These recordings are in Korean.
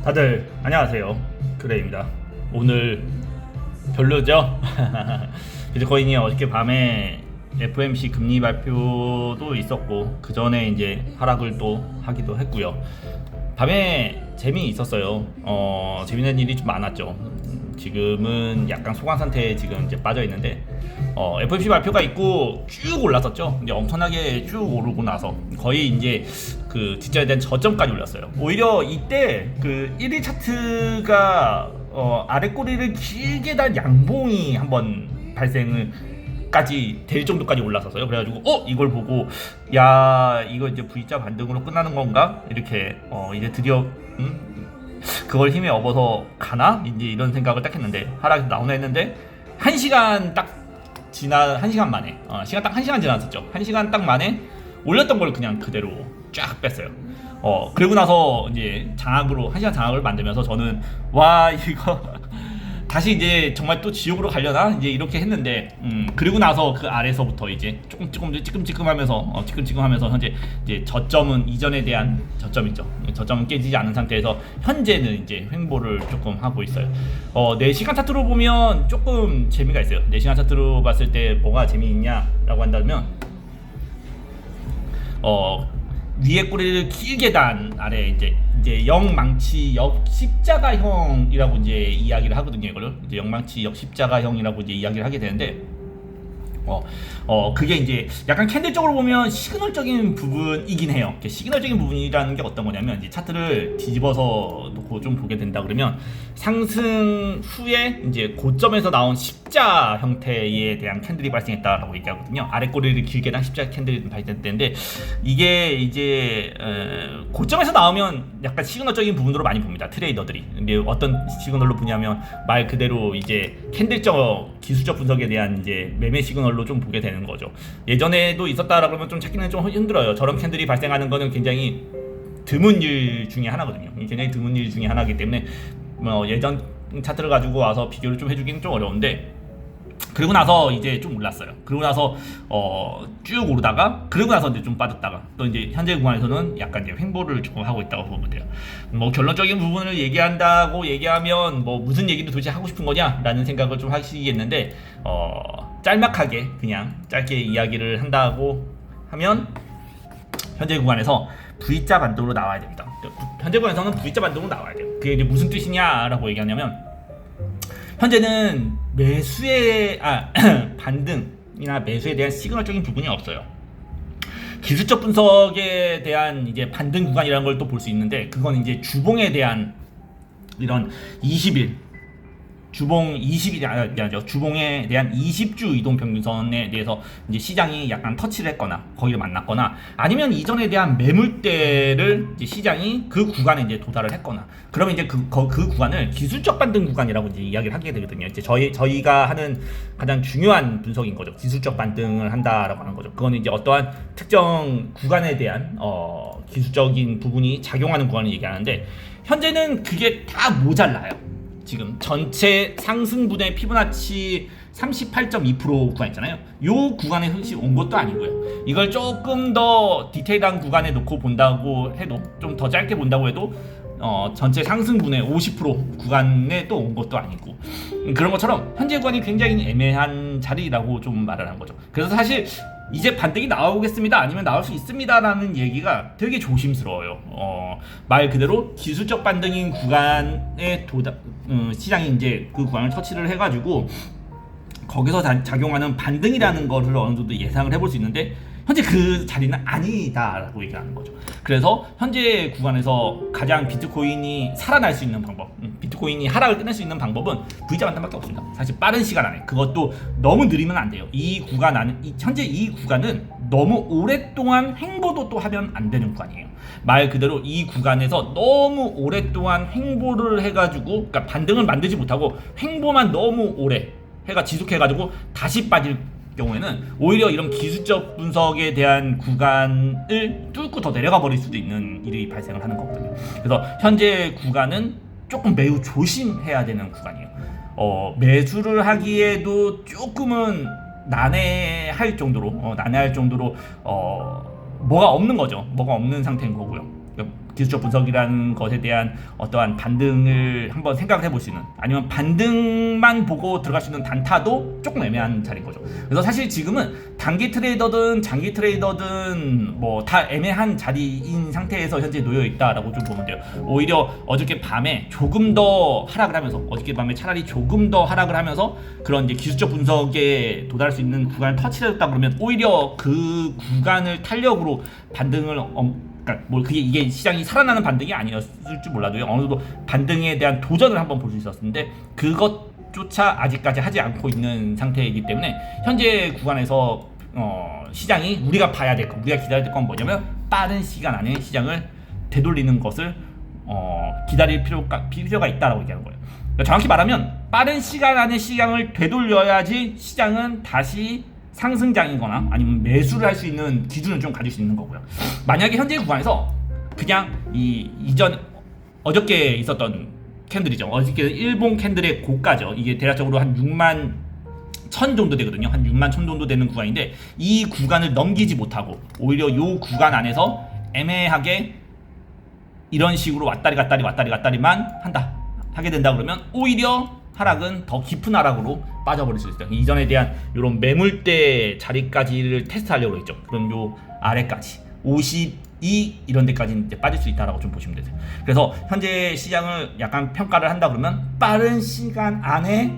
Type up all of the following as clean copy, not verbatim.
다들 안녕하세요. 그레이입니다. 오늘 별로죠? 비트코인이 어저께 밤에 FOMC 금리 발표도 있었고 그 전에 이제 하락을 또 하기도 했고요. 밤에 재미있었어요. 재밌는 일이 좀 많았죠. 지금은 약간 소강 상태에 지금 이제 빠져 있는데 FOMC 발표가 있고 쭉 올랐었죠. 이제 엄청나게 쭉 오르고 나서 거의 이제 그 직전에 대한 저점까지 올렸어요. 오히려 이때 그 1위 차트가 아래 꼬리를 길게 단 양봉이 한번 발생을 까지 될 정도까지 올랐었어요. 그래가지고 이걸 보고 야 이거 이제 V자 반등으로 끝나는 건가 이렇게 이제 드디어 그걸 힘에 업어서 가나 이제 이런 생각을 딱 했는데 하락이 나오나 했는데 1시간 딱 지나 1시간 만에 시간 딱 1시간 지났었죠. 1시간 딱 만에 올렸던 걸 그냥 그대로 쫙 뺐어요. 그리고 나서 이제 장악으로 1시간 장악을 만들면서 저는 와 이거 다시 이제 정말 또 지옥으로 가려나 이제 이렇게 했는데 그리고 나서 그 아래서부터 이제 조금 찌끔찌끔하면서 찌끔찌끔하면서 현재 이제 저점은 이전에 대한 저점이죠. 저점은 깨지지 않은 상태에서 현재는 이제 횡보를 조금 하고 있어요. 4시간 차트로 보면 조금 재미가 있어요. 4시간 차트로 봤을 때 뭐가 재미있냐라고 한다면 위에 꼬리를 길게 단 아래 이제 영망치 역십자가형이라고 이제 이야기를 하거든요. 이거를 이제 영망치 역십자가형이라고 이제 이야기를 하게 되는데 그게 이제 약간 캔들적으로 보면 시그널적인 부분이긴 해요. 시그널적인 부분이라는 게 어떤 거냐면 이제 차트를 뒤집어서 놓고 좀 보게 된다 그러면 상승 후에 이제 고점에서 나온 십자 형태에 대한 캔들이 발생했다라고 얘기하거든요. 아래 꼬리를 길게 단 십자 캔들이 발생했는데 이게 이제 고점에서 나오면 약간 시그널적인 부분으로 많이 봅니다. 트레이더들이. 근데 어떤 시그널로 보냐면 말 그대로 이제 캔들적 기술적 분석에 대한 이제 매매 시그널로 좀 보게 되는 거죠. 예전에도 있었다라 그러면 좀 찾기는 좀 힘들어요. 저런 캔들이 발생하는 거는 굉장히 드문 일 중에 하나거든요. 굉장히 드문 일 중에 하나이기 때문에 예전 차트를 가지고 와서 비교를 좀 해주기는 좀 어려운데 그리고 나서 이제 좀 올랐어요. 그리고 나서 쭉 오르다가 그리고 나서 이제 좀 빠졌다가 또 이제 현재 구간에서는 약간 이제 횡보를 조금 하고 있다고 보면 돼요. 결론적인 부분을 얘기한다고 얘기하면 무슨 얘기를 도대체 하고 싶은 거냐라는 생각을 좀 하시겠는데 짤막하게 그냥 짧게 이야기를 한다고 하면 현재 구간에서 V자 반등으로 나와야 됩니다. 현재 구간에서는 V자 반등으로 나와야 돼요. 그게 이제 무슨 뜻이냐라고 얘기하냐면 현재는 매수의 반등이나 매수에 대한 시그널적인 부분이 없어요. 기술적 분석에 대한 이제 반등 구간이라는 걸 또 볼 수 있는데 그건 이제 주봉에 대한 이런 20일 주봉 20일이 아니죠. 주봉에 대한 20주 이동 평균선에 대해서 이제 시장이 약간 터치를 했거나 거기를 만났거나 아니면 이전에 대한 매물대를 이제 시장이 그 구간에 이제 도달을 했거나 그러면 이제 그 구간을 기술적 반등 구간이라고 이제 이야기를 하게 되거든요. 이제 저희가 하는 가장 중요한 분석인 거죠. 기술적 반등을 한다라고 하는 거죠. 그거는 이제 어떠한 특정 구간에 대한 기술적인 부분이 작용하는 구간을 얘기하는데 현재는 그게 다 모자라요. 지금 전체 상승분의 피보나치 38.2% 구간 있잖아요. 요 구간에 흑시 온 것도 아니고요. 이걸 조금 더 디테일한 구간에 놓고 본다고 해도 좀 더 짧게 본다고 해도 전체 상승분의 50% 구간에 또 온 것도 아니고 그런 것처럼 현재 구간이 굉장히 애매한 자리라고 좀 말을 한 거죠. 그래서 사실 이제 반등이 나오겠습니다 아니면 나올 수 있습니다라는 얘기가 되게 조심스러워요. 말 그대로 기술적 반등인 구간에 시장이 이제 그 구간을 터치를 해가지고 거기서 작용하는 반등이라는 거를 어느 정도 예상을 해볼 수 있는데 현재 그 자리는 아니다라고 얘기하는 거죠. 그래서 현재 구간에서 가장 비트코인이 살아날 수 있는 방법, 비트코인이 하락을 끝낼 수 있는 방법은 V자 반등밖에 없습니다. 사실 빠른 시간 안에 그것도 너무 느리면 안 돼요. 이 구간 안에 현재 이 구간은 너무 오랫동안 횡보도 또 하면 안 되는 구간이에요. 말 그대로 이 구간에서 너무 오랫동안 횡보를 해가지고 그러니까 반등을 만들지 못하고 횡보만 너무 오래 해가 지속해가지고 다시 빠질 경우에는 오히려 이런 기술적 분석에 대한 구간을 뚫고 더 내려가 버릴 수도 있는 일이 발생을 하는 거거든요. 그래서 현재 구간은 조금 매우 조심해야 되는 구간이에요. 매수를 하기에도 조금은 난해할 정도로 뭐가 없는 거죠. 뭐가 없는 상태인 거고요. 기술적 분석이라는 것에 대한 어떠한 반등을 한번 생각을 해볼 수 있는, 아니면 반등만 보고 들어갈 수 있는 단타도 조금 애매한 자리인 거죠. 그래서 사실 지금은 단기 트레이더든 장기 트레이더든 뭐 다 애매한 자리인 상태에서 현재 놓여 있다라고 좀 보면 돼요. 오히려 어저께 밤에 조금 더 하락을 하면서, 어저께 밤에 차라리 조금 더 하락을 하면서 그런 이제 기술적 분석에 도달할 수 있는 구간을 터치했다 그러면 오히려 그 구간을 탄력으로 반등을 그러니까 뭐 그게 이게 시장이 살아나는 반등이 아니었을지 몰라도요, 어느 정도 반등에 대한 도전을 한번 볼 수 있었는데 그것조차 아직까지 하지 않고 있는 상태이기 때문에 현재 구간에서 시장이 우리가 봐야 될 거, 우리가 기다려야 될 건 뭐냐면 빠른 시간 안에 시장을 되돌리는 것을 기다릴 필요가 있다라고 얘기하는 거예요. 그러니까 정확히 말하면 빠른 시간 안에 시장을 되돌려야지 시장은 다시 상승장이거나 아니면 매수를 할 수 있는 기준을 좀 가질 수 있는 거고요. 만약에 현재 구간에서 그냥 어저께 있었던 캔들이죠. 어저께 일본 캔들의 고가죠. 이게 대략적으로 한 6만 1000 정도 되거든요. 한 6만 1000 정도 되는 구간인데 이 구간을 넘기지 못하고 오히려 이 구간 안에서 애매하게 이런 식으로 왔다리만 하게 된다 그러면 오히려 하락은 더 깊은 하락으로 빠져버릴 수 있어요. 이전에 대한 이런 매물대 자리까지를 테스트하려고 했죠. 그럼 요 아래까지 52 이런 데까지 이제 빠질 수 있다라고 좀 보시면 되세요. 그래서 현재 시장을 약간 평가를 한다 그러면 빠른 시간 안에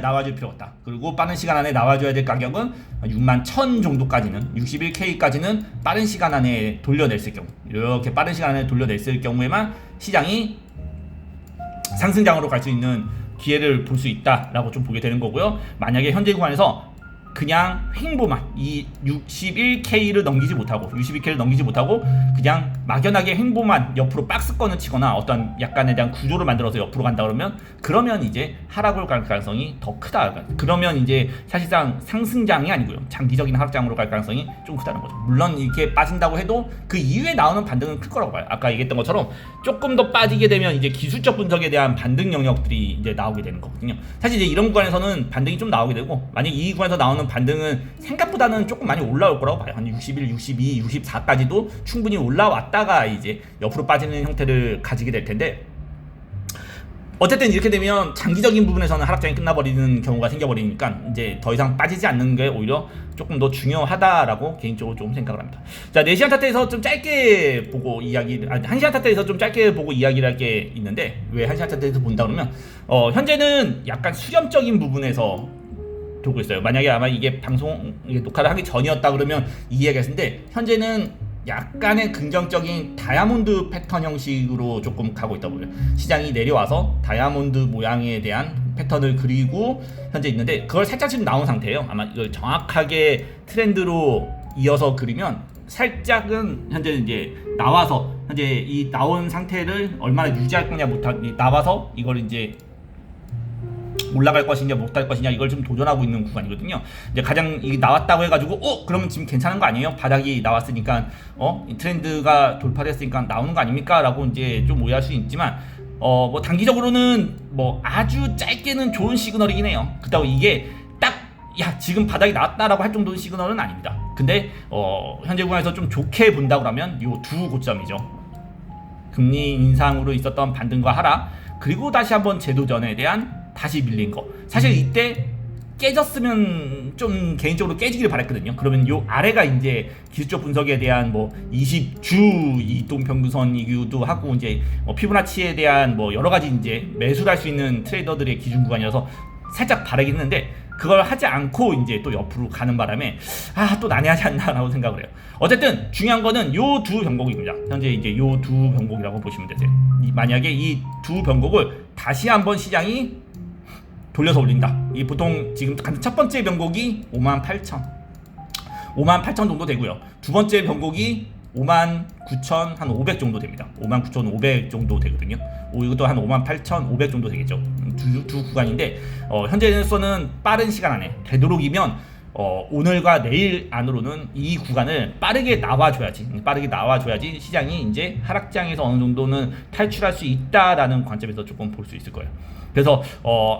나와줄 필요가 없다. 그리고 빠른 시간 안에 나와줘야 될 가격은 6만 1000 정도까지는, 61K까지는 빠른 시간 안에 돌려냈을 경우, 이렇게 빠른 시간 안에 돌려냈을 경우에만 시장이 상승장으로 갈 수 있는 기회를 볼 수 있다라고 좀 보게 되는 거고요. 만약에 현재 구간에서 그냥 횡보만 이 61K를 넘기지 못하고 그냥 막연하게 횡보만 옆으로 박스권을 치거나 어떤 약간에 대한 구조를 만들어서 옆으로 간다 그러면 이제 하락으로 갈 가능성이 더 크다. 그러면 이제 사실상 상승장이 아니고요, 장기적인 하락장으로 갈 가능성이 좀 크다는 거죠. 물론 이렇게 빠진다고 해도 그 이후에 나오는 반등은 클 거라고 봐요. 아까 얘기했던 것처럼 조금 더 빠지게 되면 이제 기술적 분석에 대한 반등 영역들이 이제 나오게 되는 거거든요. 사실 이제 이런 구간에서는 반등이 좀 나오게 되고, 만약 이 구간에서 나오는 반등은 생각보다는 조금 많이 올라올 거라고 봐요. 한 61, 62, 64까지도 충분히 올라왔다가 이제 옆으로 빠지는 형태를 가지게 될 텐데, 어쨌든 이렇게 되면 장기적인 부분에서는 하락장이 끝나버리는 경우가 생겨버리니까 이제 더 이상 빠지지 않는 게 오히려 조금 더 중요하다라고 개인적으로 좀 생각을 합니다. 자, 4시간 타트에서 좀 짧게 보고 1시간 타트에서 좀 짧게 보고 이야기를 할 게 있는데, 왜 1시간 타트에서 본다 그러면 현재는 약간 수렴적인 부분에서 돌고 있어요. 만약에 아마 이게 녹화를 하기 전이었다 그러면 이 이야기가 있는데, 현재는 약간의 긍정적인 다이아몬드 패턴 형식으로 조금 가고 있다고 보여요. 시장이 내려와서 다이아몬드 모양에 대한 패턴을 그리고 현재 있는데, 그걸 살짝 지금 나온 상태예요. 아마 이걸 정확하게 트렌드로 이어서 그리면 살짝은 현재 이제 나와서 현재 이 나온 상태를 얼마나 유지할 거냐 나와서 이걸 이제 올라갈 것이냐 못할 것이냐 이걸 좀 도전하고 있는 구간이거든요. 이제 가장 이게 나왔다고 해가지고 그러면 지금 괜찮은 거 아니에요? 바닥이 나왔으니까 이 트렌드가 돌파됐으니까 나오는 거 아닙니까? 라고 이제 좀 오해할 수 있지만 뭐 단기적으로는 뭐 아주 짧게는 좋은 시그널이긴 해요. 그렇다고 이게 딱 지금 바닥이 나왔다라고 할 정도의 시그널은 아닙니다. 근데 현재 구간에서 좀 좋게 본다 그러면 요 두 고점이죠. 금리 인상으로 있었던 반등과 하락, 그리고 다시 한번 재도전에 대한 다시 밀린 거. 사실 이때 깨졌으면 좀 개인적으로 깨지기를 바랬거든요. 그러면 요 아래가 이제 기술적 분석에 대한 뭐 20주 이동평균선이기도 하고, 이제 피보나치에 대한 뭐 여러 가지 이제 매수할 수 있는 트레이더들의 기준 구간이어서 살짝 바라긴 했는데, 그걸 하지 않고 이제 또 옆으로 가는 바람에 또 난해하지 않나라고 생각을 해요. 어쨌든 중요한 거는 요 두 변곡입니다. 현재 이제 요 두 변곡이라고 보시면 되세요. 만약에 이 두 변곡을 다시 한번 시장이 돌려서 올린다. 이 보통 지금 첫 번째 변곡이 58,000 정도 되고요. 두 번째 변곡이 59,500 정도 됩니다. 59,500 정도 되거든요. 이것도 한 58,500 정도 되겠죠. 두 구간인데 현재에서는 빠른 시간 안에 되도록이면 오늘과 내일 안으로는 이 구간을 빠르게 나와줘야지 시장이 이제 하락장에서 어느 정도는 탈출할 수 있다라는 관점에서 조금 볼 수 있을 거예요. 그래서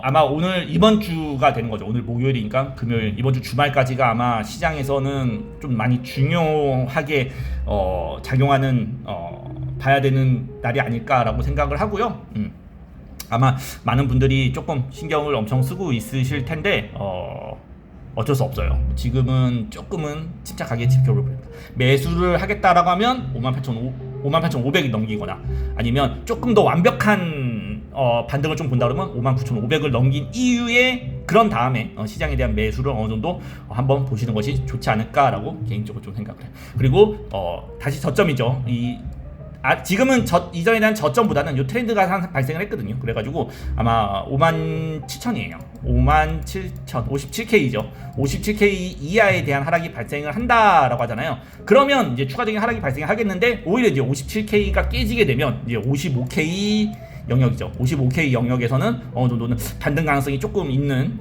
아마 오늘 이번 주가 되는 거죠. 오늘 목요일이니까 금요일, 이번 주 주말까지가 아마 시장에서는 좀 많이 중요하게 작용하는 봐야 되는 날이 아닐까라고 생각을 하고요. 아마 많은 분들이 조금 신경을 엄청 쓰고 있으실 텐데 어쩔 수 없어요. 지금은 조금은 침착하게 지켜볼 겁니다. 매수를 하겠다라고 하면 58,500이 넘기거나 아니면 조금 더 완벽한 반등을 좀 본다 그러면 59,500을 넘긴 이후에 그런 다음에 시장에 대한 매수를 어느 정도 한번 보시는 것이 좋지 않을까라고 개인적으로 좀 생각을 해요. 그리고 다시 저점이죠. 지금은 이전에 대한 저점보다는 요 트렌드가 발생을 했거든요. 그래가지고 아마 57,000이에요. 57,000, 57K죠. 57K 이하에 대한 하락이 발생을 한다라고 하잖아요. 그러면 이제 추가적인 하락이 발생하겠는데 오히려 이제 57K가 깨지게 되면 이제 55K 영역이죠. 55K 영역에서는 어느 정도는 반등 가능성이 조금 있는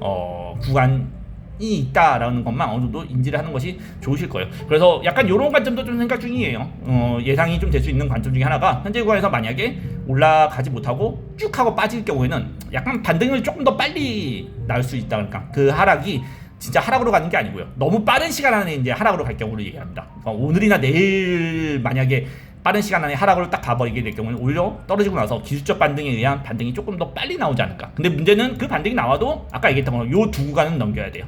구간이 있다라는 것만 어느 정도 인지를 하는 것이 좋으실 거예요. 그래서 약간 이런 관점도 좀 생각 중이에요. 예상이 좀 될 수 있는 관점 중에 하나가 현재 구간에서 만약에 올라가지 못하고 쭉 하고 빠질 경우에는 약간 반등을 조금 더 빨리 나올 수 있다. 그러니까 그 하락이 진짜 하락으로 가는 게 아니고요. 너무 빠른 시간 안에 이제 하락으로 갈 경우를 얘기합니다. 오늘이나 내일 만약에 빠른 시간 안에 하락으로 딱 가버리게 될 경우는 오히려 떨어지고 나서 기술적 반등에 의한 반등이 조금 더 빨리 나오지 않을까. 근데 문제는 그 반등이 나와도 아까 얘기했던 것처럼 요 두 구간은 넘겨야 돼요.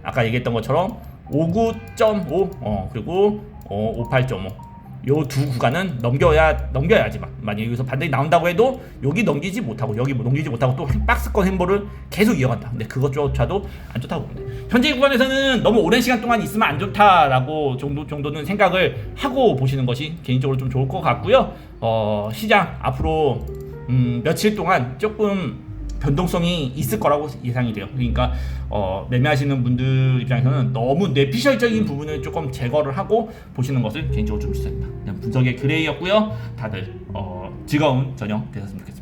아까 얘기했던 것처럼 59.5 그리고 58.5 요 두 구간은 넘겨야지만 만약에 여기서 반등이 나온다고 해도 여기 넘기지 못하고 여기 넘기지 못하고 또 박스권 행보를 계속 이어간다. 근데 그것조차도 안 좋다고 봅니다. 현재 구간에서는 너무 오랜 시간 동안 있으면 안 좋다라고 정도는 생각을 하고 보시는 것이 개인적으로 좀 좋을 것 같고요. 시장 앞으로 며칠 동안 조금 변동성이 있을 거라고 예상이 돼요. 그러니까 매매하시는 분들 입장에서는 너무 뇌피셜적인 부분을 조금 제거를 하고 보시는 것을 개인적으로 좀 추천합니다. 그냥 분석의 그레이였고요. 다들 즐거운 저녁 되셨으면 좋겠습니다.